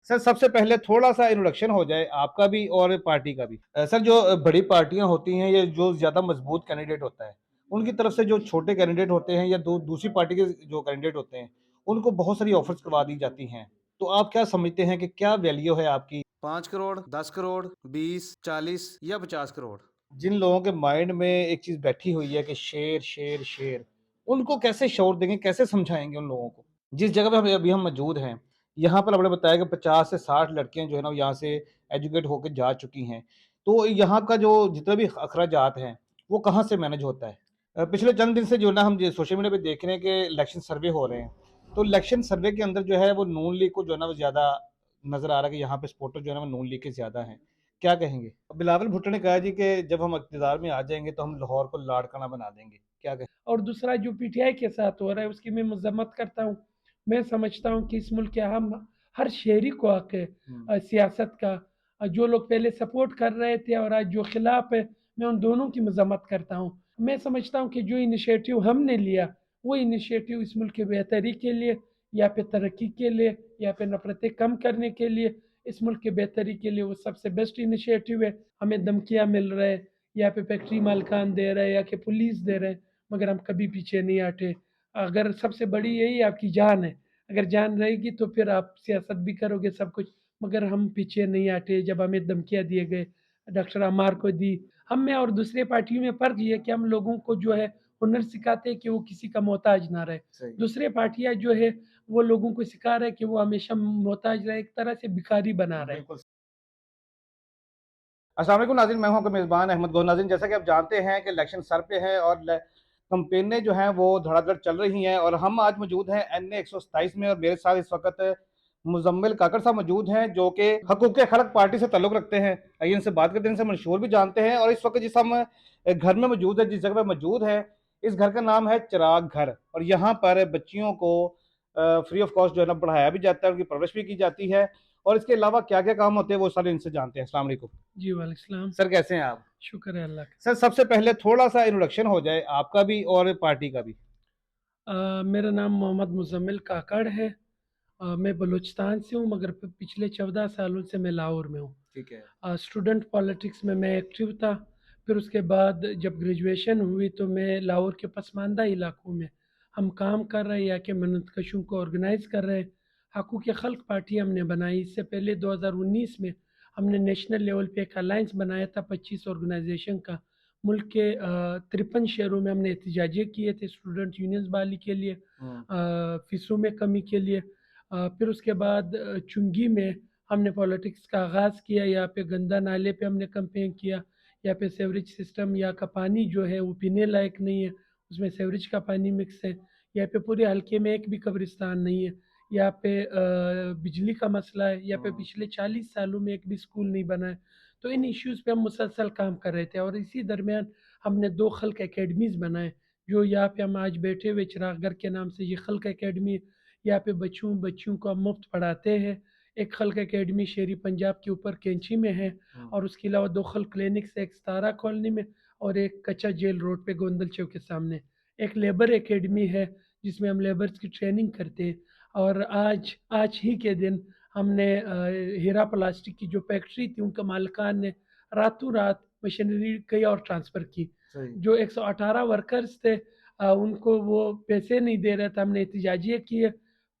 Sir सबसे पहले थोड़ा सा इंट्रोडक्शन हो जाए आपका भी और पार्टी का भी। सर जो बड़ी पार्टियां होती हैं या जो ज़्यादा मजबूत कैंडिडेट होता है, उनकी तरफ से जो छोटे कैंडिडेट होते हैं या दूसरी पार्टी के जो कैंडिडेट होते हैं, उनको बहुत सारी ऑफर्स करवा दी जाती हैं। तो आप क्या समझते हैं कि क्या वैल्यू है आपकी? 5 करोड़, 10 करोड़, 20, 40 या 50 करोड़। जिन लोगों के माइंड में एक चीज़ बैठी हुई है कि शेर शेर शेर, उनको कैसे शोर देंगे, कैसे समझाएंगे उन लोगों को? जिस जगह पे अभी हम मौजूद हैं, यहाँ पर आपने बताया कि 50 से 60 लड़कियां जो है ना, यहाँ से एजुकेट होकर जा चुकी हैं। तो यहाँ का जो जितना भी अखराजात हैं, वो कहाँ से मैनेज होता है? पिछले चंद दिन से जो ना हम सोशल मीडिया पे देख रहे हैं कि इलेक्शन सर्वे हो रहे हैं। तो इलेक्शन सर्वे के अंदर जो है वो नून लीग को जो है ना वो ज्यादा नजर आ रहा है कि यहाँ पे सपोर्टर जो है ना वो नून लीग के ज्यादा हैं। क्या कहेंगे? बिलावल भुट्टो ने कहा जी कि जब हम इक़्तिदार में आ जाएँगे तो हम लाहौर को लाड़काना बना देंगे। क्या कहें? और दूसरा जो पीटीआई के साथ हो रहा है उसकी मैं मज़म्मत करता हूँ। मैं समझता हूँ कि इस मुल्क के हम हर शहरी को हक है सियासत का। जो लोग पहले सपोर्ट कर रहे थे और आज जो खिलाफ है, मैं उन दोनों की मज़म्मत करता हूँ। मैं समझता हूँ कि जो इनिशिएटिव हमने लिया, वो इनिशिएटिव इस मुल्क की बेहतरी के लिए या फिर तरक्की के लिए या फिर नफ़रतें कम करने के लिए, इस मुल्क की बेहतरी के लिए वो सबसे बेस्ट इनिशिएटिव है। हमें धमकियाँ मिल रहे हैं या फिर फैक्ट्री मालिकान दे रहे हैं या कि पुलिस दे रहे हैं, मगर हम कभी पीछे नहीं हटे। अगर सबसे बड़ी यही आपकी जान है, अगर जान रहेगी तो फिर आप सियासत भी करोगे सब कुछ, मगर हम पीछे नहीं हटे। जब हमें धमकियाँ दिए गए, डॉक्टर अम्मार को दी, हम में और दूसरे पार्टियों में फ़र्क ये है कि हम लोगों को जो है हुनर सिखाते हैं कि वो किसी का मोहताज ना रहे। सही। दूसरे पार्टियाँ जो है वो लोगों को सिखा रहे हैं कि वो हमेशा मोहताज रहे, एक तरह से भिखारी बना रहे हैं। बिल्कुल। अस्सलाम वालेकुम नाज़रीन, मैं हूं आपका मेज़बान अहमद गौहर। नाज़रीन, जैसा कि आप जानते हैं कि इलेक्शन सर पे है और कंपेनें जो हैं वो धड़ाधड़ चल रही हैं और हम आज मौजूद हैं NA 127 में और मेरे साथ इस वक्त मुजम्मिल काकड़ साहब मौजूद हैं जो कि हकूक़ खल्क पार्टी से ताल्लुक़ रखते हैं। आइए इनसे बात करते हैं, इनसे मशहूर भी जानते हैं। और इस वक्त जिस हम घर में मौजूद है, जिस जगह पे मौजूद है, इस घर का नाम है चिराग घर और यहाँ पर बच्चियों को फ्री ऑफ कॉस्ट जो है ना पढ़ाया भी जाता है, उनकी परवरिश भी की जाती है। और इसके अलावा क्या क्या काम होते हैं वो सारे इनसे जानते हैं। अस्सलाम वालेकुम। जी, वालेकुम सलाम। सर कैसे हैं आप? शुक्र है अल्लाह का। सर सबसे पहले थोड़ा सा इंट्रोडक्शन हो जाए आपका भी और पार्टी का भी। मेरा नाम मोहम्मद मुज़म्मिल काकड़ है। मैं बलूचिस्तान से हूँ मगर पिछले 14 सालों से मैं लाहौर में हूँ। ठीक है। स्टूडेंट पॉलिटिक्स में मैं एक्टिव था। फिर उसके बाद जब ग्रेजुएशन हुई तो मैं लाहौर के पसमानदा इलाकों में हम काम कर रहे हैं या कि मेहनतकशों को ऑर्गेनाइज़ कर रहे हैं। हकूक़ खल्क पार्टी हमने बनाई। इससे पहले 2019 में हमने नेशनल लेवल पे एक अलायंस बनाया था 25 ऑर्गेनाइजेशन का। मुल्क के 53 शहरों में हमने एहतजाजिए किए थे स्टूडेंट यूनियंस बहाली के लिए, फ़ीसों में कमी के लिए। फिर उसके बाद चुंगी में हमने पॉलिटिक्स का आगाज़ किया। यहाँ पे गंदा नाले पे हमने कैंपेन किया। यहाँ पे सीवरेज सिस्टम, यहाँ का पानी जो है वो पीने लायक नहीं है, उसमें सीवरेज का पानी मिक्स है। यहाँ पे पूरे हल्के में एक भी कब्रिस्तान नहीं है। यहाँ पे बिजली का मसला है। यहाँ पे पिछले 40 सालों में एक भी स्कूल नहीं बना है। तो इन इश्यूज़ पे हम मुसलसल काम कर रहे थे और इसी दरमियान हमने 2 खल्क एकेडमीज़ बनाए, जो यहाँ पे हम आज बैठे हुए चिरागघर के नाम से ये खल्क एकेडमी है। यहाँ पे बच्चियों को हम मुफ्त पढ़ाते हैं। एक खल्क एकेडमी शेरी पंजाब के ऊपर कैंची में है और उसके अलावा 2 खल्क क्लिनिक्स, एक सतारा कॉलोनी में और एक कच्चा जेल रोड पे गोंदल चौक के सामने। एक लेबर एकेडमी है जिसमें हम लेबर्स की ट्रेनिंग करते हैं। और आज आज ही के दिन हमने हीरा प्लास्टिक की जो फैक्ट्री थी उनके मालिकान ने रातों रात मशीनरी कहीं और ट्रांसफ़र की। सही। जो 118 वर्कर्स थे, उनको वो पैसे नहीं दे रहे थे। हमने एहतजाजिए किए।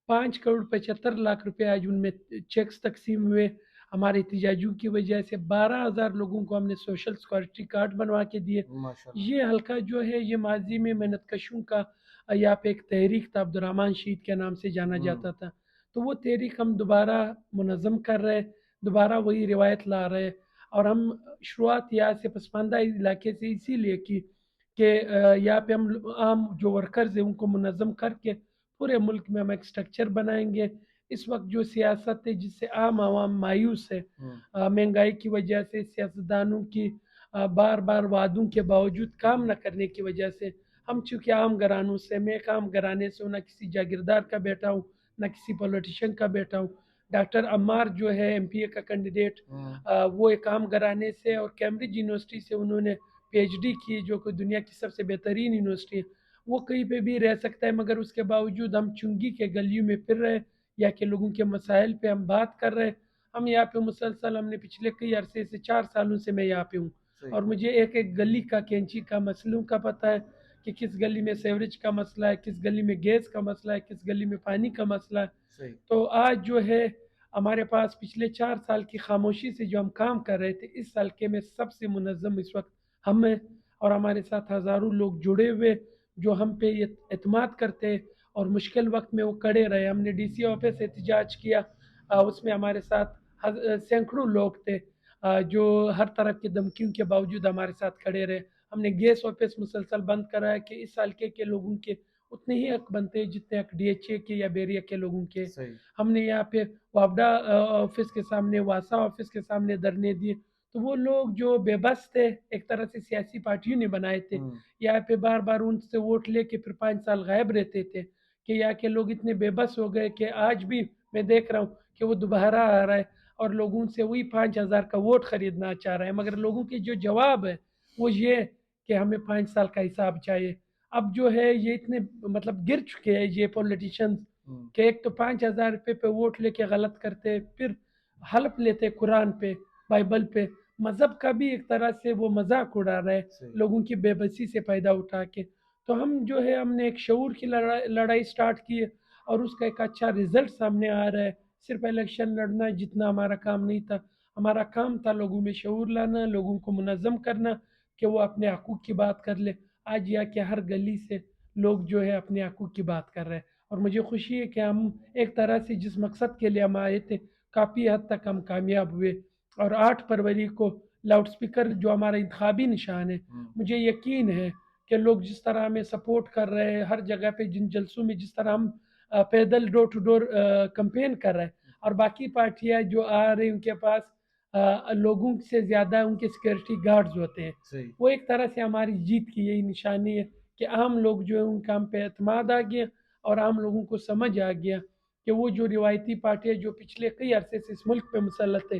5 करोड़ 75 लाख रुपए आज उनमें चेक्स तक़सीम हुए। हमारे एहतजाजियों की वजह से 12,000 लोगों को हमने सोशल सिक्योरिटी कार्ड बनवा के दिए। माशाल्लाह। ये हल्का जो है ये माज़ी में मेहनतकशों का यहाँ पे एक तहरीक था, अब्दुर्रहमान शहीद के नाम से जाना जाता था। तो वो तहरीक हम दोबारा मुनज़्ज़म कर रहे हैं, दोबारा वही रिवायत ला रहे हैं। और हम शुरुआत यहाँ से पसमानदा इलाके से इसीलिए की कि यहाँ पे हम आम जो वर्कर्स हैं उनको मुनज़्ज़म करके पूरे मुल्क में हम एक स्ट्रक्चर बनाएँगे। इस वक़्त जो सियासत है जिससे आम आवाम मायूस है, महंगाई की वजह से, सियासतदानों की बार-बार वादों के बावजूद काम न करने की वजह से, हम चूँकि आम घरानों से, मैं एक आम घराने से हूँ, ना किसी जागीरदार का बेटा हूँ, ना किसी पॉलिटिशियन का बेटा हूँ। डॉक्टर अम्मार जो है एमपीए का कैंडिडेट, वो एक आम घराने से और कैम्ब्रिज यूनिवर्सिटी से उन्होंने पीएचडी की, जो कि दुनिया की सबसे बेहतरीन यूनिवर्सिटी है। वो कहीं पे भी रह सकता है मगर उसके बावजूद हम चुंगी के गलियों में फिर रहे हैं। یا کہ لوگوں کے مسائل پہ ہم بات کر رہے ہیں. ہم یہاں پہ مسلسل ہم نے پچھلے کئی عرصے سے 4 سالوں سے میں یہاں پہ ہوں صحیح اور مجھے ایک ایک گلی کا کینچی کا مسئلوں کا پتہ ہے کہ کس گلی میں سیوریج کا مسئلہ ہے, کس گلی میں گیس کا مسئلہ ہے, کس گلی میں پانی کا مسئلہ ہے. صحیح تو آج جو ہے ہمارے پاس پچھلے 4 سال کی خاموشی سے جو ہم کام کر رہے تھے, اس حلقے میں سب سے منظم اس وقت ہم ہیں اور ہمارے ساتھ ہزاروں لوگ جڑے ہوئے جو ہم پہ اعتماد کرتے ہیں اور مشکل وقت میں وہ کڑے رہے. ہم نے ڈی سی آفس احتجاج کیا, اس میں ہمارے ساتھ سینکڑوں لوگ تھے جو ہر طرح کی دھمکیوں کے باوجود ہمارے ساتھ کھڑے رہے. ہم نے گیس آفس مسلسل بند کرایا کہ اس حلقے کے لوگوں کے اتنے ہی حق بنتے ہیں جتنے حق ڈی ایچ اے کے یا بیریا کے لوگوں کے. صحیح ہم نے یہاں پہ وابڈا آفس کے سامنے, واسا آفس کے سامنے دھرنے دیے. تو وہ لوگ جو بے بس تھے, ایک طرح سے سیاسی پارٹیوں نے بنائے تھے, یہاں پہ بار بار ان سے ووٹ لے کے پھر 5 سال غائب رہتے تھے, کہ یہاں کے لوگ اتنے بے بس ہو گئے کہ آج بھی میں دیکھ رہا ہوں کہ وہ دوبارہ آ رہا ہے اور لوگوں سے وہی 5,000 کا ووٹ خریدنا چاہ رہا ہے. مگر لوگوں کے جو جواب ہے وہ یہ کہ ہمیں 5 سال کا حساب چاہیے. اب جو ہے یہ اتنے مطلب گر چکے ہیں یہ پولیٹیشنز کہ ایک تو 5,000 روپے پہ ووٹ لے کے غلط کرتے, پھر حلف لیتے قرآن پہ, بائبل پہ, مذہب کا بھی ایک طرح سے وہ مذاق اڑا رہے صحیح لوگوں کی بے بسی سے پیدا اٹھا کے. تو ہم جو ہے ہم نے ایک شعور کی لڑائی سٹارٹ کی ہے اور اس کا ایک اچھا رزلٹ سامنے آ رہا ہے. صرف الیکشن لڑنا جتنا ہمارا کام نہیں تھا, ہمارا کام تھا لوگوں میں شعور لانا, لوگوں کو منظم کرنا کہ وہ اپنے حقوق کی بات کر لے. آج یا کہ ہر گلی سے لوگ جو ہے اپنے حقوق کی بات کر رہے ہیں اور مجھے خوشی ہے کہ ہم ایک طرح سے جس مقصد کے لیے ہم آئے تھے کافی حد تک ہم کامیاب ہوئے. اور 8 فروری کو لاؤڈ سپیکر جو ہمارا انتخابی نشان ہے, مجھے یقین ہے کہ لوگ جس طرح ہمیں سپورٹ کر رہے ہیں ہر جگہ پہ, جن جلسوں میں جس طرح ہم پیدل ڈور ٹو ڈور کمپین کر رہے ہیں, اور باقی پارٹیاں جو آ رہی ان کے پاس لوگوں سے زیادہ ان کے سیکورٹی گارڈز ہوتے ہیں. صحیح وہ ایک طرح سے ہماری جیت کی یہی نشانی ہے کہ عام لوگ جو ہے ان کا ہم پہ اعتماد آ گیا اور عام لوگوں کو سمجھ آ گیا کہ وہ جو روایتی پارٹیاں جو پچھلے کئی عرصے سے اس ملک پہ مسلط ہے,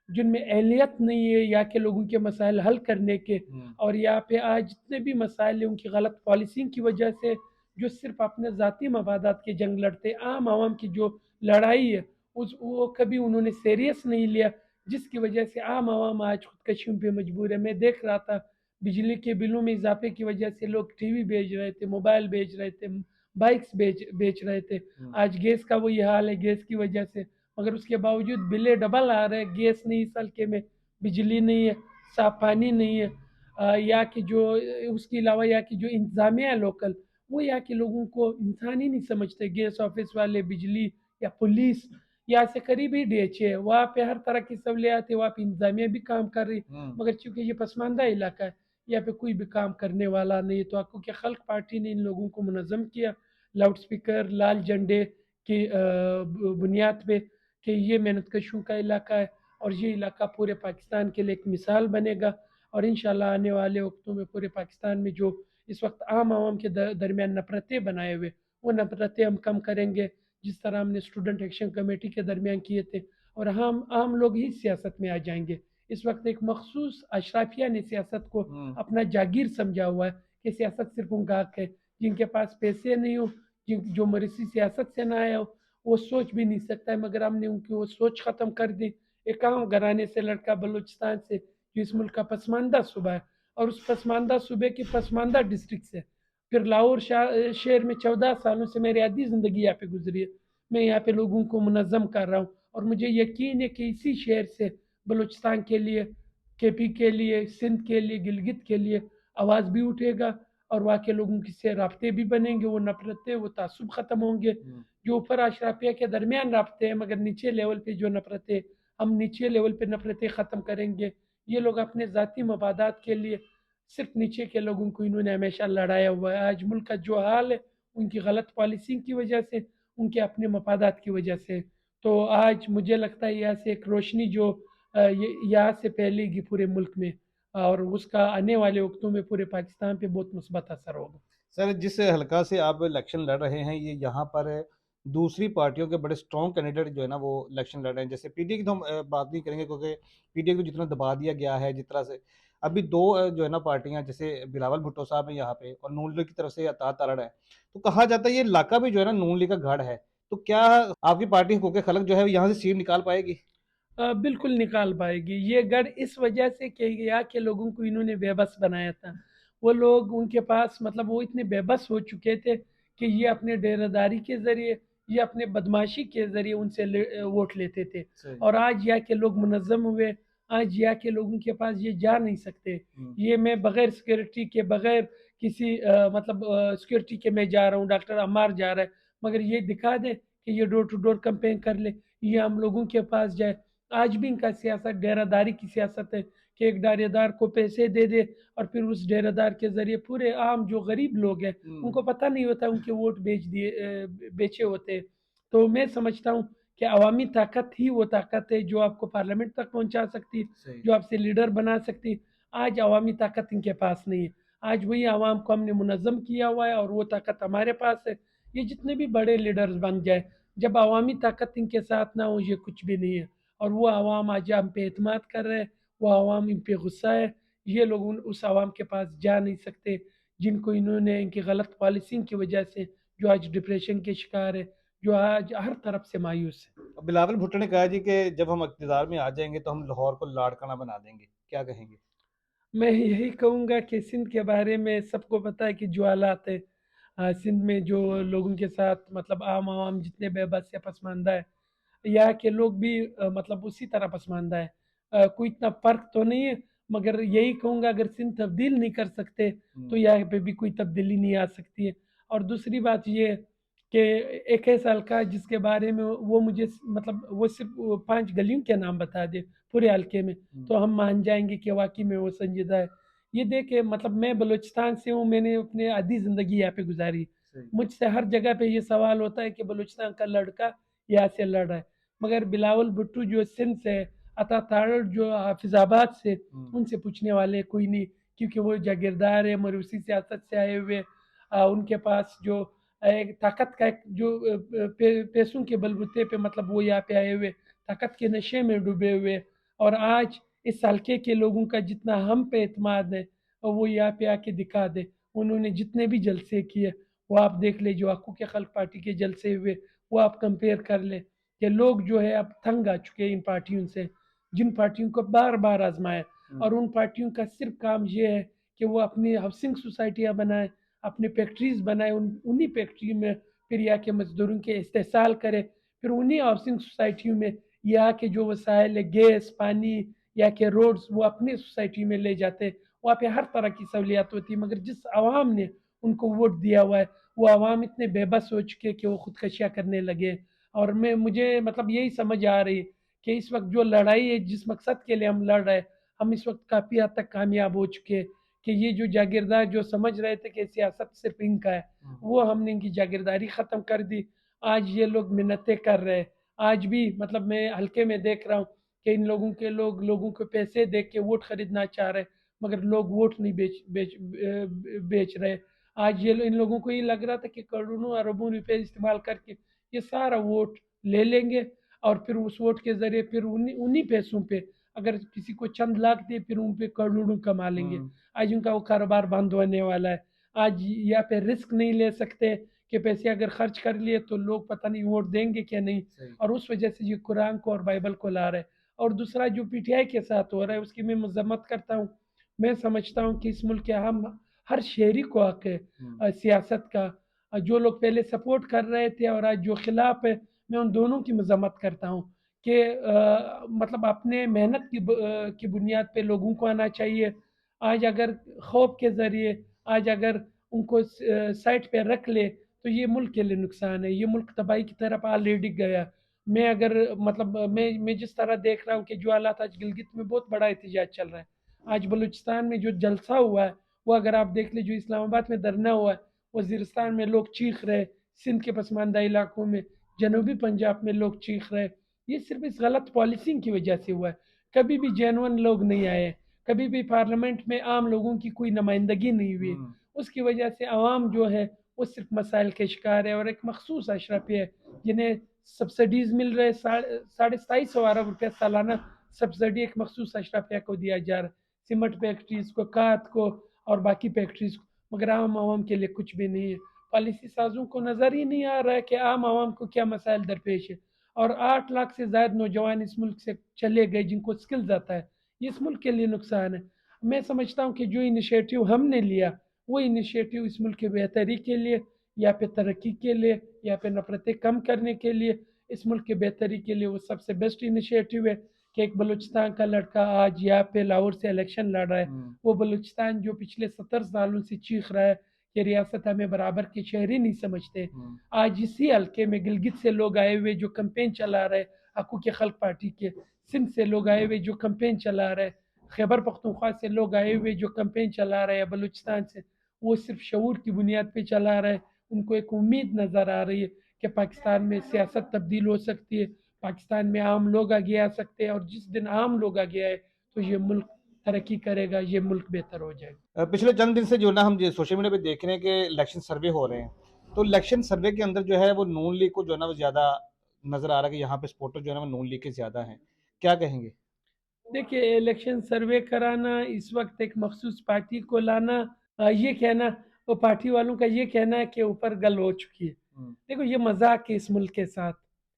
جن میں اہلیت نہیں ہے یا کہ لوگوں کے مسائل حل کرنے کے, اور یہاں پہ آج جتنے بھی مسائل ہیں ان کی غلط پالیسیوں کی وجہ سے جو صرف اپنے ذاتی مفادات کے جنگ لڑتے, عام عوام کی جو لڑائی ہے وہ کبھی انہوں نے سیریس نہیں لیا, جس کی وجہ سے عام عوام آج خودکشیوں پہ مجبور ہے. میں دیکھ رہا تھا بجلی کے بلوں میں اضافے کی وجہ سے لوگ ٹی وی بیچ رہے تھے, موبائل بیچ رہے تھے, بائکس بیچ رہے تھے. آج گیس کا وہی حال ہے گیس کی وجہ سے, مگر اس کے باوجود بلیں ڈبل آ رہے ہیں. گیس نہیں اس حلقے میں, بجلی نہیں ہے, صاف پانی نہیں ہے, یا کہ جو اس کے علاوہ یا کہ جو انتظامیہ ہے لوکل, وہ یا کہ لوگوں کو انسان ہی نہیں سمجھتے. گیس آفس والے, بجلی یا پولیس, یا سے قریبی ڈی ایچ اے, وہاں پہ ہر طرح کی سہولیات ہے, وہاں پہ انتظامیہ بھی کام کر رہی, مگر چونکہ یہ پسماندہ علاقہ ہے یہاں پہ کوئی بھی کام کرنے والا نہیں. تو حقوق کے خلق پارٹی نے ان لوگوں کو منظم کیا لاؤڈ سپیکر, لال جھنڈے کی بنیاد پہ کہ یہ محنت کشوں کا علاقہ ہے اور یہ علاقہ پورے پاکستان کے لیے ایک مثال بنے گا. اور انشاءاللہ آنے والے وقتوں میں پورے پاکستان میں جو اس وقت عام عوام کے درمیان نفرتیں بنائے ہوئے, وہ نفرتیں ہم کم کریں گے, جس طرح ہم نے اسٹوڈنٹ ایکشن کمیٹی کے درمیان کیے تھے, اور ہم عام لوگ ہی سیاست میں آ جائیں گے. اس وقت ایک مخصوص اشرافیہ نے سیاست کو اپنا جاگیر سمجھا ہوا ہے کہ سیاست صرف ان کا حق ہے. جن کے پاس پیسے نہیں ہو, جو مرثی سیاست سے نہ آیا ہو, وہ سوچ بھی نہیں سکتا ہے, مگر ہم نے ان کی وہ سوچ ختم کر دی. ایک عام گھرانے سے لڑکا بلوچستان سے جو اس ملک کا پسماندہ صوبہ ہے اور اس پسماندہ صوبے کی پسماندہ ڈسٹرکٹ سے, پھر لاہور شہر میں 14 سالوں سے میری آدھی زندگی یہاں پہ گزری ہے. میں یہاں پہ لوگوں کو منظم کر رہا ہوں اور مجھے یقین ہے کہ اسی شہر سے بلوچستان کے لیے, کے پی کے لیے, سندھ کے لیے, گلگت کے لیے آواز بھی اٹھے گا اور وہاں کے لوگوں سے رابطے بھی بنیں گے, وہ نفرتیں, وہ تعصب ختم ہوں گے. جو اوپر اشرافیہ کے درمیان رابطے ہیں, مگر نیچے لیول پہ جو نفرتیں, ہم نیچے لیول پہ نفرتیں ختم کریں گے. یہ لوگ اپنے ذاتی مفادات کے لیے صرف نیچے کے لوگوں کو انہوں نے ہمیشہ لڑایا ہوا ہے. آج ملک کا جو حال ہے ان کی غلط پالیسی کی وجہ سے, ان کے اپنے مفادات کی وجہ سے. تو آج مجھے لگتا ہے یہاں سے ایک روشنی جو یہاں سے پھیلے گی پورے ملک میں, اور اس کا آنے والے وقتوں میں پورے پاکستان پہ بہت مثبت اثر ہوگا. سر جس حلقہ سے آپ الیکشن لڑ رہے ہیں, یہ یہاں پر دوسری پارٹیوں کے بڑے اسٹرانگ کینڈیڈیٹ جو ہے نا وہ الیکشن لڑ رہے ہیں. جیسے پی ٹی آئی کی تو ہم بات نہیں کریں گے کیونکہ پی ٹی آئی کو جتنا دبا دیا گیا ہے, جس طرح سے ابھی دو جو ہے نا پارٹیاں, جیسے بلاول بھٹو صاحب ہیں یہاں پہ اور نون لیگ کی طرف سے عطا تارڑ ہے, تو کہا جاتا ہے یہ علاقہ بھی جو ہے نا نون لیگ کا گڑھ ہے. تو کیا آپ کی پارٹی حقوق خلق جو ہے یہاں سے سیٹ نکال پائے گی؟ بالکل نکال پائے گی. یہ گڑھ اس وجہ سے کہ یہاں کے لوگوں کو انہوں نے بے بس بنایا تھا. وہ لوگ ان کے پاس مطلب وہ اتنے بے بس ہو چکے تھے کہ یہ اپنے ڈیرہ داری کے ذریعے یا اپنے بدماشی کے ذریعے ان سے ووٹ لیتے تھے. صحیح. اور آج یہاں کے لوگ منظم ہوئے. آج یہاں کے لوگوں کے پاس یہ جا نہیں سکتے. یہ میں بغیر سیکورٹی کے بغیر کسی مطلب سیکورٹی کے میں جا رہا ہوں، ڈاکٹر عمار جا رہا ہے، مگر یہ دکھا دے کہ یہ ڈور ٹو ڈور کمپین کر لے، یہ ہم لوگوں کے پاس جائے. آج بھی ان کا سیاست ڈیرہ داری کی سیاست ہے کہ ایک ڈیرہ دار کو پیسے دے دے اور پھر اس ڈیرہ دار کے ذریعے پورے عام جو غریب لوگ ہیں ان کو پتہ نہیں ہوتا ان کے ووٹ بیچے ہوتے. تو میں سمجھتا ہوں کہ عوامی طاقت ہی وہ طاقت ہے جو آپ کو پارلیمنٹ تک پہنچا سکتی، جو آپ سے لیڈر بنا سکتی. آج عوامی طاقت ان کے پاس نہیں ہے. آج وہی عوام کو ہم نے منظم کیا ہوا ہے اور وہ طاقت ہمارے پاس ہے. یہ جتنے بھی بڑے لیڈرز بن جائے، جب عوامی طاقت ان کے ساتھ نہ ہو، یہ کچھ بھی نہیں ہے. اور وہ عوام آج ہم پہ اعتماد کر رہے ہیں، وہ عوام ان پہ غصہ ہے. یہ لوگ اس عوام کے پاس جا نہیں سکتے جن کو انہوں نے ان کی غلط پالیسیوں کی وجہ سے جو آج ڈپریشن کے شکار ہے، جو آج ہر طرف سے مایوس ہے. بلاول بھٹو نے کہا جی کہ جب ہم اقتدار میں آ جائیں گے تو ہم لاہور کو لاڑکانہ بنا دیں گے، کیا کہیں گے؟ میں یہی کہوں گا کہ سندھ کے بارے میں سب کو پتہ ہے کہ جو حالات ہے سندھ میں، جو لوگوں کے ساتھ مطلب عام عوام جتنے بے بس یا پسماندہ ہے، یہاں کے لوگ بھی مطلب اسی طرح پسماندہ ہے. کوئی اتنا فرق تو نہیں ہے، مگر یہی کہوں گا اگر سندھ تبدیل نہیں کر سکتے تو یہاں پہ بھی کوئی تبدیلی نہیں آ سکتی ہے. اور دوسری بات یہ ہے کہ ایک ایسا حلقہ جس کے بارے میں وہ مجھے مطلب وہ صرف 5 گلیوں کے نام بتا دے پورے حلقے میں تو ہم مان جائیں گے کہ واقعی میں وہ سنجیدہ ہے. یہ دیکھیں مطلب میں بلوچستان سے ہوں، میں نے اپنے آدھی زندگی یہاں پہ گزاری. مجھ سے ہر جگہ پہ یہ سوال ہوتا ہے کہ بلوچستان کا لڑکا یہاں سے لڑ رہا ہے، مگر بلاول بھٹو جو سندھ سے، عطا تارڑ جو حافظ آباد سے، ان سے پوچھنے والے کوئی نہیں، کیونکہ وہ جاگیردار ہے، موروثی سیاست سے آئے ہوئے. ان کے پاس جو ایک طاقت کا ایک جو پیسوں کے بلبوتے پہ مطلب وہ یہاں پہ آئے ہوئے طاقت کے نشے میں ڈوبے ہوئے. اور آج اس حلقے کے لوگوں کا جتنا ہم پہ اعتماد ہے وہ یہاں پہ آ کے دکھا دے. انہوں نے جتنے بھی جلسے کیے وہ آپ دیکھ لیں، جو حقوق خلق پارٹی کے جلسے ہوئے وہ آپ کمپیئر کر لیں کہ لوگ جو ہے اب تنگ آ چکے ہیں ان پارٹیوں سے، جن پارٹیوں کو بار بار آزمایا. اور ان پارٹیوں کا صرف کام یہ ہے کہ وہ اپنی ہاؤسنگ سوسائٹیاں بنائیں، اپنے فیکٹریز بنائیں، انہی فیکٹریوں میں پھر یہاں کے مزدوروں کے استحصال کرے، پھر انہی ہاؤسنگ سوسائٹیوں میں یہاں کے جو وسائل ہے، گیس، پانی، یا کہ روڈز، وہ اپنی سوسائٹی میں لے جاتے. وہاں پہ ہر طرح کی سہولیات ہوتی، مگر جس عوام نے ان کو ووٹ دیا ہوا ہے وہ عوام اتنے بے بس ہو چکے کہ وہ خودکشیاں کرنے لگے. اور مجھے مطلب یہی سمجھ آ رہی ہے کہ اس وقت جو لڑائی ہے، جس مقصد کے لیے ہم لڑ رہے ہیں، ہم اس وقت کافی حد تک کامیاب ہو چکے کہ یہ جو جاگیردار جو سمجھ رہے تھے کہ سیاست صرف ان کا ہے، وہ ہم نے ان کی جاگیرداری ختم کر دی. آج یہ لوگ منتیں کر رہے ہیں. آج بھی مطلب میں حلقے میں دیکھ رہا ہوں کہ ان لوگوں کو پیسے دے کے ووٹ خریدنا چاہ رہے، مگر لوگ ووٹ نہیں بیچ رہے. آج ان لوگوں کو یہ لگ رہا تھا کہ کروڑوں اربوں روپے استعمال کر کے یہ سارا ووٹ لے لیں گے اور پھر اس ووٹ کے ذریعے پھر انہی پیسوں پہ اگر کسی کو چند لاکھ دے پھر ان پہ کروڑوں کما لیں گے. آج ان کا وہ کاروبار بند ہونے والا ہے. آج یہاں پہ رسک نہیں لے سکتے کہ پیسے اگر خرچ کر لیے تو لوگ پتہ نہیں ووٹ دیں گے کیا نہیں. اور اس وجہ سے یہ قرآن کو اور بائبل کو لا رہے. اور دوسرا جو پی ٹی آئی کے ساتھ ہو رہا ہے اس کی میں مذمت کرتا ہوں. میں سمجھتا ہوں کہ اس ملک کے ہر شہری کو حق ہے سیاست کا. جو لوگ پہلے سپورٹ کر رہے تھے اور آج جو خلاف ہے، میں ان دونوں کی مذمت کرتا ہوں کہ مطلب اپنے محنت کی بنیاد پہ لوگوں کو آنا چاہیے. آج اگر خوف کے ذریعے آج اگر ان کو سائٹ پہ رکھ لے تو یہ ملک کے لیے نقصان ہے. یہ ملک تباہی کی طرف آلریڈی گیا. میں اگر مطلب میں جس طرح دیکھ رہا ہوں کہ جو حالات آج گلگت میں بہت بڑا احتجاج چل رہا ہے، آج بلوچستان میں جو جلسہ ہوا ہے وہ اگر آپ دیکھ لیں، جو اسلام آباد میں دھرنا ہوا ہے، وزیرستان میں لوگ چیخ رہے، سندھ کے پسماندہ علاقوں میں، جنوبی پنجاب میں لوگ چیخ رہے. یہ صرف اس غلط پالیسی کی وجہ سے ہوا ہے. کبھی بھی جینون لوگ نہیں آئے، کبھی بھی پارلیمنٹ میں عام لوگوں کی کوئی نمائندگی نہیں ہوئی. اس کی وجہ سے عوام جو ہے وہ صرف مسائل کے شکار ہے. اور ایک مخصوص اشرافی ہے جنہیں سبسڈیز مل رہے، 2750 ارب روپے سالانہ سبسڈی ایک مخصوص اشرافیہ کو دیا جا رہا ہے، سیمنٹ فیکٹریز کو، کھاد کو اور باقی فیکٹریز کو، مگر عام عوام کے لیے کچھ بھی نہیں ہے. पॉलिसी साज़ों को नज़र ही नहीं आ रहा है कि आम आवाम को क्या मसाइल दरपेश है। और 8 लाख से ज़ायद नौजवान इस मुल्क से चले गए जिनको स्किल्स आता है, ये इस मुल्क के लिए नुकसान है। मैं समझता हूँ कि जो इनिशिएटिव हमने लिया, वो इनिशिएटिव इस मुल्क की बेहतरी के लिए या फिर तरक्की के लिए या फिर नफ़रतें कम करने के लिए, इस मुल्क की बेहतरी के लिए वो सबसे बेस्ट इनिशिएटिव है कि एक बलूचिस्तान का लड़का आज यहाँ पे लाहौर से इलेक्शन लड़ रहा है। वो बलूचिस्तान जो पिछले 70 सालों से चीख रहा है कि रियासत हमें बराबर के शहरी नहीं समझते, आज इसी हल्के में गिलगित से लोग आए हुए जो कैंपेन चला रहे, हकूक़ खल्क पार्टी के, सिंध से लोग आए हुए जो कैंपेन चला रहे, खैबर पख्तूनख्वा से लोग आए हुए जो कैंपेन चला रहे हैं बलूचिस्तान से, वो सिर्फ शऊर की बुनियाद पे चला रहे हैं। उनको एक उम्मीद नज़र आ रही है कि पाकिस्तान में सियासत तब्दील हो सकती है, पाकिस्तान में आम लोग आगे आ सकते हैं, और जिस दिन आम लोग आगे आए तो ये मुल्क तरक्की करेगा, ये मुल्क बेहतर हो जाएगा। पिछले चंद दिन से जो ना हम जो सोशल मीडिया पे देख रहे हैं कि इलेक्शन सर्वे हो रहे हैं, तो इलेक्शन सर्वे के अंदर जो है वो नून लीग को जो है ना वो ज़्यादा नज़र आ रहा है कि यहाँ पे सपोर्टर जो है ना वो नून लीग के ज़्यादा हैं। क्या कहेंगे? देखिए, इलेक्शन सर्वे कराना, इस वक्त एक मखसूस पार्टी को लाना, ये कहना, वो पार्टी वालों का ये कहना है कि ऊपर गल हो चुकी है। देखो, ये मजाक है इस मुल्क के साथ,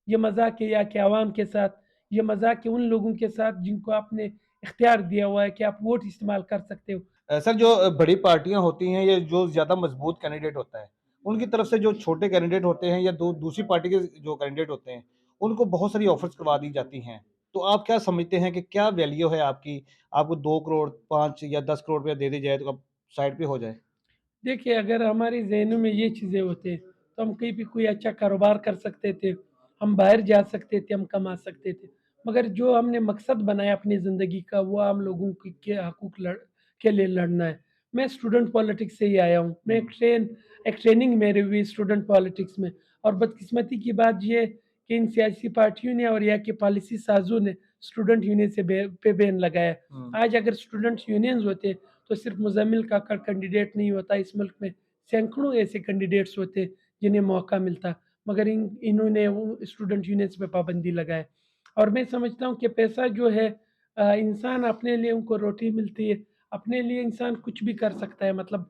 ये मजाक है यहाँ के आवाम के साथ, ये मजाक है उन लोगों के साथ जिनको आपने इख्तियार दिया हुआ है कि आप वोट इस्तेमाल कर सकते हो। सर जो बड़ी पार्टियां होती हैं या जो ज़्यादा मजबूत कैंडिडेट होता है, उनकी तरफ से जो छोटे कैंडिडेट होते हैं या दूसरी पार्टी के जो कैंडिडेट होते हैं, उनको बहुत सारी ऑफर्स करवा दी जाती हैं। तो आप क्या समझते हैं कि क्या वैल्यू है आपकी? आपको 2 करोड़, 5 या 10 करोड़ रुपया दे दी जाए तो आप साइड पे हो जाए? देखिए, अगर हमारे ज़हनों में ये चीज़ें होते तो हम कहीं भी कोई अच्छा कारोबार कर सकते थे, हम बाहर जा सकते थे, हम कमा सकते थे। मगर जो हमने मकसद बनाया अपनी ज़िंदगी का, वो आम लोगों के हकूक़ के लिए लड़ना है। मैं स्टूडेंट पॉलिटिक्स से ही आया हूँ, मैं एक ट्रेनिंग मेरी हुई स्टूडेंट पॉलिटिक्स में, और बदकिस्मती की बात ये कि इन सियासी पार्टियों ने और यहाँ के पॉलिसी साज़ों ने स्टूडेंट यूनियन से पे बैन लगाया। आज अगर स्टूडेंट यूनियंस होते तो सिर्फ मुज़म्मिल काका कैंडिडेट नहीं होता, इस मुल्क में सैकड़ों ऐसे कैंडिडेट्स होते जिन्हें मौका मिलता, मगर इन्होंने वो स्टूडेंट यूनियंस पे पाबंदी लगाए। और मैं समझता हूँ कि पैसा जो है, इंसान अपने लिए, उनको रोटी मिलती है, अपने लिए इंसान कुछ भी कर सकता है, मतलब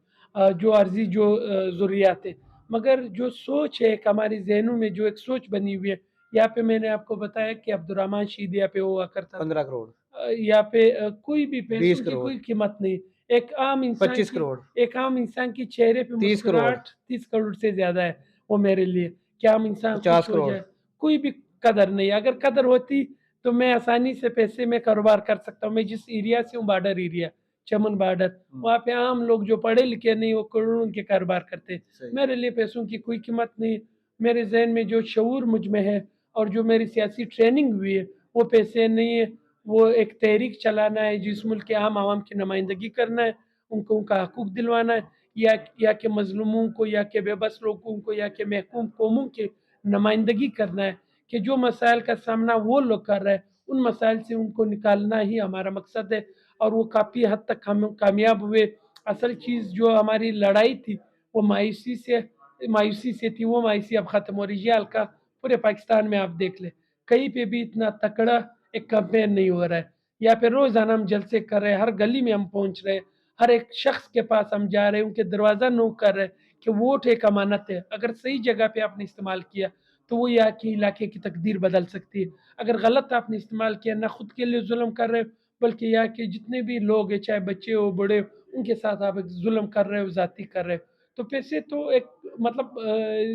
जो अर्जी जो ज़रूरियात है, मगर जो सोच है एक हमारे जहनों में जो एक सोच बनी हुई है, यहाँ पे मैंने आपको बताया कि अब्दुर्रहमान शीद यहाँ पे हुआ करता था, 15 करोड़, यहाँ पे कोई भी 20 पैसों की करोड़, कोई कीमत नहीं। पच्चीस करोड़, एक आम इंसान की चेहरे पे 30 करोड़, मुस्कुराहट 30 करोड़ से ज़्यादा है वो मेरे लिए, कि आम इंसान 50 खुश हो करोड़। जाए। कोई भी कदर नहीं, अगर कदर होती तो मैं आसानी से पैसे में कारोबार कर सकता हूँ। मैं जिस एरिया से हूँ, बॉर्डर एरिया, चमन बॉर्डर, वहाँ पे आम लोग जो पढ़े लिखे नहीं, वो करोड़ों के कारोबार करते हैं। सही। मेरे लिए पैसों की कोई कीमत नहीं। मेरे ज़हन में जो शऊर मुझ में है और जो मेरी सियासी ट्रेनिंग हुई है, वो पैसे नहीं है, वो एक तहरीक चलाना है जिस मुल्क के आम आवाम की नुमाइंदगी करना है, उनको उनका हकूक़ दिलवाना है, या के मज़लूमों को, या के बेबस लोगों को, या के महकूम कौमों की नुमाइंदगी करना है, कि जो मसाइल का सामना वो लोग कर रहे हैं, उन मसाइल से उनको निकालना ही हमारा मकसद है, और वो काफ़ी हद तक हम कामयाब हुए। असल चीज़ जो हमारी लड़ाई थी, वो मायूसी से थी, वो मायूसी अब ख़त्म हो रही है। ये हल्का पूरे पाकिस्तान में आप देख लें, कहीं पे भी इतना तगड़ा एक कैंपेन नहीं हो रहा है। यहाँ पे रोज़ाना हम जलसे कर रहे हैं, हर गली में हम पहुँच रहे हैं, हर एक शख्स के पास हम जा रहे हैं, उनके दरवाज़ा नोक कर रहे हैं कि वोट एक अमानत है, अगर सही जगह पे आपने इस्तेमाल किया तो वो यहाँ के इलाके की तकदीर बदल सकती है। अगर गलत आपने इस्तेमाल किया, ना खुद के लिए जुल्म कर रहे हो, बल्कि यहाँ के जितने भी लोग हैं, चाहे बच्चे हो बड़े हो, उनके साथ आप एक जुल्म कर रहे हो, ज़्यादती कर रहे हो। तो पैसे तो एक, मतलब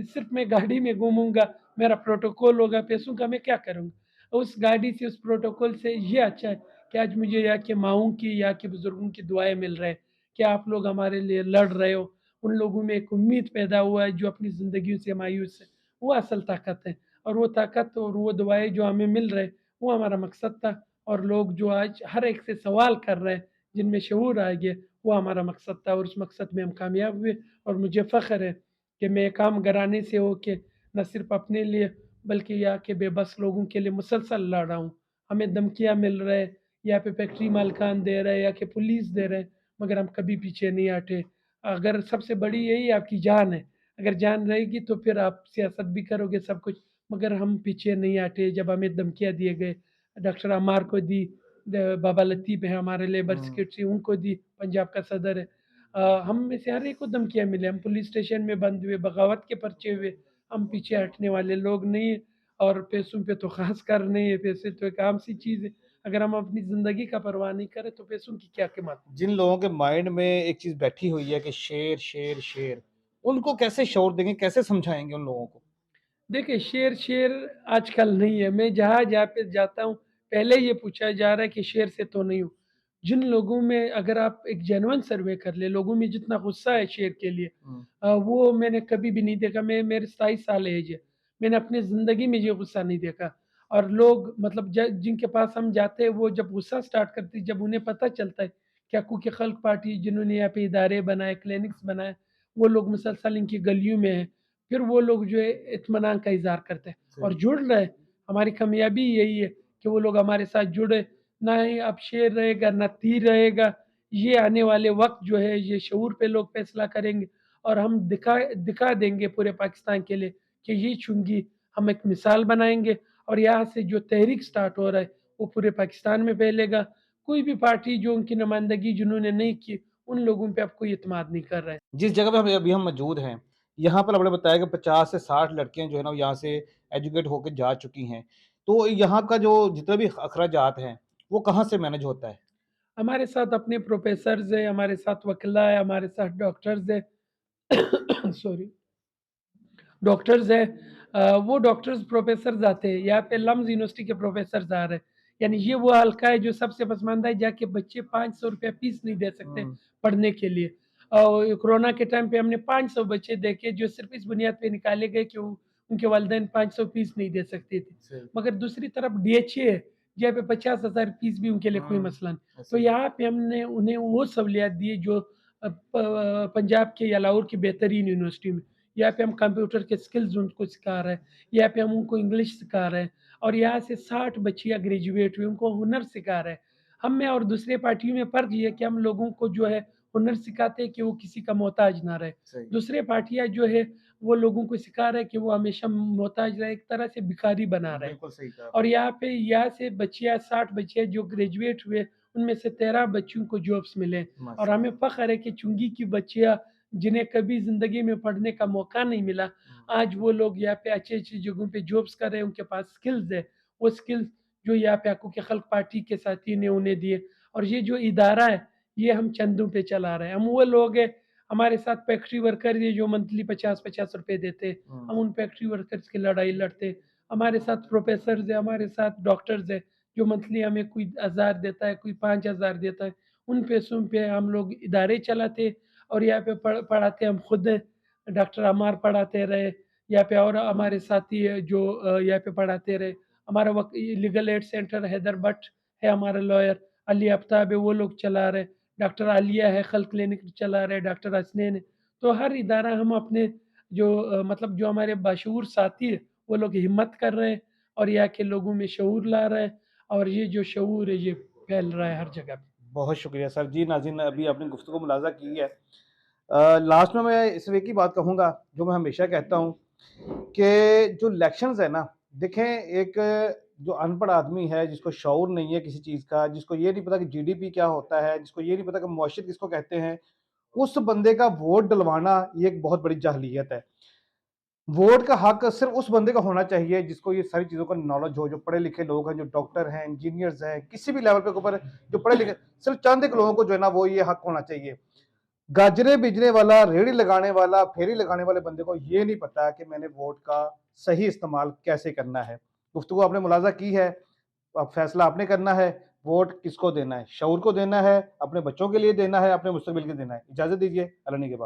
सिर्फ मैं गाड़ी में घूमूंगा, मेरा प्रोटोकॉल होगा, पैसों का मैं क्या करूँगा? उस गाड़ी से, उस प्रोटोकॉल से ये अच्छा है कि आज मुझे यहाँ के माँओं की, यहाँ के बुज़ुर्गों की दुआएँ मिल रहे हैं कि आप लोग हमारे लिए लड़ रहे हो। उन लोगों में एक उम्मीद पैदा हुआ है जो अपनी ज़िंदगियों से मायूस है, वो असल ताकत है। और वो ताकत और वो दुआएँ जो हमें मिल रहे हैं, वो हमारा मकसद था। और लोग जो आज हर एक से सवाल कर रहे हैं, जिनमें शऊर आ गया, वो हमारा मकसद था, और उस मकसद में हम कामयाब हुए। और मुझे फ़ख्र है कि मैं एक आम घराने से होके न सिर्फ़ अपने लिए, बल्कि यहाँ के बेबस लोगों के लिए मुसलसल लड़ रहा हूँ। हमें धमकियाँ मिल रहे हैं, यहाँ पे फैक्ट्री मालिकान दे रहे हैं, यहाँ के पुलिस दे रहे हैं, मगर हम कभी पीछे नहीं हटे। अगर सबसे बड़ी यही आपकी जान है, अगर जान रहेगी तो फिर आप सियासत भी करोगे, सब कुछ, मगर हम पीछे नहीं हटे। जब हमें धमकियाँ दिए गए, डॉक्टर अम्मार को दी, बाबा लतीफ़ है हमारे लेबर सेक्रेटरी, उनको दी, पंजाब का सदर है, हम में से हर एक को धमकियाँ मिले, हम पुलिस स्टेशन में बंद हुए, बगावत के पर्चे हुए, हम पीछे हटने वाले लोग नहीं हैं और पैसों पे तो ख़ास कर नहीं है, पैसे तो एक आम सी चीज़ है। अगर हम अपनी ज़िंदगी का परवाह नहीं करें तो पैसों की क्या कीमत? जिन लोगों के माइंड में एक चीज़ बैठी हुई है कि शेर, शेर, शेर, उनको कैसे शऊर देंगे, कैसे समझाएँगे उन लोगों को? देखिए, शेर शेर आजकल नहीं है। मैं जहाँ-जहाँ पे जाता हूँ, पहले ये पूछा जा रहा है कि शेर से तो नहीं हूँ। जिन लोगों में अगर आप एक जेन्युइन सर्वे कर लें, लोगों में जितना गुस्सा है शेर के लिए हुँ, वो मैंने कभी भी नहीं देखा। मेरे 27 साल एज है। मैंने अपनी ज़िंदगी में ये गुस्सा नहीं देखा और लोग मतलब ज जिनके पास हम जाते हैं, वो जब गुस्सा स्टार्ट करते हैं, जब उन्हें पता चलता है कि हकूक़ खल्क़ पार्टी जिन्होंने यहाँ पे इदारे बनाए, क्लिनिक्स बनाए, वो लोग मुसलसल इनकी गलियों में हैं। फिर वो लोग जो है इत्मीनान का इज़हार करते हैं और सही। जुड़ रहे हैं। हमारी कामयाबी यही है कि वो लोग हमारे साथ जुड़े, ना ही अब शेर रहेगा, ना तीर रहेगा। ये आने वाले वक़्त जो है ये शऊर पे लोग फ़ैसला करेंगे और हम दिखा दिखा देंगे पूरे पाकिस्तान के लिए कि ये चुंगी हम एक मिसाल बनाएँगे और यहाँ से जो तहरीक स्टार्ट हो रहा है, वो पूरे पाकिस्तान में फैलेगा। कोई भी पार्टी जो उनकी नुमाइंदगी जिन्होंने नहीं की, उन लोगों पे अब कोई एतमाद नहीं कर रहा है। जिस जगह पे अभी हम मौजूद हैं, यहाँ पर आपने बताया कि 50 से 60 लड़कियाँ जो है ना, वो यहाँ से एजुकेट होके जा चुकी हैं। तो यहाँ का जो जितना भी अखराजात हैं, वो कहाँ से मैनेज होता है? हमारे साथ अपने प्रोफ़ेसर्स हैं, हमारे साथ वकीला है, हमारे साथ डॉक्टर्स हैं। सॉरी। डॉक्टर्स हैं वो डॉक्टर्स प्रोफ़ेसर्स आते हैं, यहाँ पे लम्ज़ यूनिवर्सिटी के प्रोफ़ेसर्स आ रहे हैं। यानी ये वो हल्का है जो सबसे पसमानदा है, जहाँ के बच्चे ₹500 फ़ीस नहीं दे सकते हुँ, पढ़ने के लिए। कोरोना के टाइम पे हमने 500 बच्चे देखे जो सिर्फ़ इस बुनियाद पे निकाले गए कि वो उनके वालिदैन 500 फ़ीस नहीं दे सकते थे। सही। मगर दूसरी तरफ डीएचए है, जहाँ पे 50,000 फ़ीस भी उनके लिए कोई हुँ, मसला नहीं। तो ऐसे ही। यहाँ पे हमने उन्हें वो सहूलियत दी है जो पंजाब के या लाहौर की बेहतरीन यूनिवर्सिटी में। यहाँ पे हम कंप्यूटर के स्किल्स उनको सिखा रहे हैं, यहाँ पे हम उनको इंग्लिश सिखा रहे हैं और यहाँ से 60 बच्चियाँ ग्रेजुएट हुई, उनको हुनर सिखा रहे हैं। हम में और दूसरे पार्टियों में फ़र्क ये है कि हम लोगों को जो है हुनर सिखाते हैं कि वो किसी का मोहताज ना रहे। सही। दूसरे पार्टियाँ जो है वो लोगों को सिखा रहे हैं कि वो हमेशा मोहताज रहे, एक तरह से भिखारी बना रहे हैं। बिल्कुल सही कहा और आपने। यहाँ पे यहाँ से बच्चियाँ 60 बच्चियाँ जो ग्रेजुएट हुए, उनमें से 13 बच्चियों को जॉब्स मिले और हमें माशाअल्लाह। फ़ख्र है कि चुंगी की बच्चियाँ जिन्हें कभी ज़िंदगी में पढ़ने का मौका नहीं मिला, हुँ, आज वो लोग यहाँ पे अच्छी-अच्छी जगहों पे जॉब्स कर रहे हैं, उनके पास स्किल्स है। वो स्किल्स जो यहाँ पे हकूक़ खल्क़ पार्टी के साथी ने उन्हें दिए और ये जो इदारा है, ये हम चंदों पे चला रहे हैं। हम वो लोग हैं, हमारे साथ फैक्ट्री वर्कर ये जो मंथली 50-50 रुपए देते हैं, हुँ, हम उन फैक्ट्री वर्कर्स की लड़ाई लड़ते हैं। हमारे साथ प्रोफ़ेसर्स हैं, हमारे साथ डॉक्टर्स हैं, जो मंथली हमें कोई 1000 देता है, कोई 5000 देता है। उन पैसों पे हम लोग इदारे चलाते और यहाँ पे पढ़ाते हम खुद हैं। डॉक्टर अमार पढ़ाते रहे, यहाँ पे और हमारे साथी है जो यहाँ पे पढ़ाते रहे। हमारा legal aid centre Haider Butt है हमारा लॉयर, अली आफ्ताब है वो लोग चला रहे, डॉक्टर आलिया है खल क्लिनिक चला रहे, डॉक्टर हसनैन है। तो हर इदारा हम अपने जो मतलब जो हमारे बाशऊर साथी है, वो लोग हिम्मत कर रहे हैं और यहाँ के लोगों में शऊर ला रहे हैं और ये जो शऊर है ये फैल रहा है हर जगह पे। बहुत शुक्रिया सर। जी नाज़रीन, अभी आपने गुफ्तगू मुलाज़ा की है। लास्ट में मैं सिर्फ़ एक ही बात कहूँगा, जो मैं हमेशा कहता हूँ कि जो इलेक्शंस है ना, देखें एक जो अनपढ़ आदमी है, जिसको शऊर नहीं है किसी चीज़ का, जिसको ये नहीं पता कि जीडीपी क्या होता है, जिसको ये नहीं पता कि मुआशिरत किसको कहते हैं, उस बंदे का वोट डलवाना ये एक बहुत बड़ी जाहिलियत है। वोट का हक सिर्फ़ उस बंदे का होना चाहिए जिसको ये सारी चीज़ों का नॉलेज हो, जो पढ़े-लिखे लोग हैं, जो डॉक्टर हैं, इंजीनियर्स हैं, किसी भी लेवल पे के ऊपर जो पढ़े-लिखे, सिर्फ़ चंद एक लोगों को जो है ना वो ये हक होना चाहिए। गाजरें बेचने वाला, रेहड़ी लगाने वाला, फेरी लगाने वाले बंदे को ये नहीं पता कि मैंने वोट का सही इस्तेमाल कैसे करना है। गुफ्तगू आपने मुलाज़ा की है, अब फैसला आपने करना है, वोट किसको देना है, शऊर को देना है, अपने बच्चों के लिए देना है, अपने मुस्तकबिल के लिए देना है। इजाज़त दीजिए, अल्लाह ने के बाद।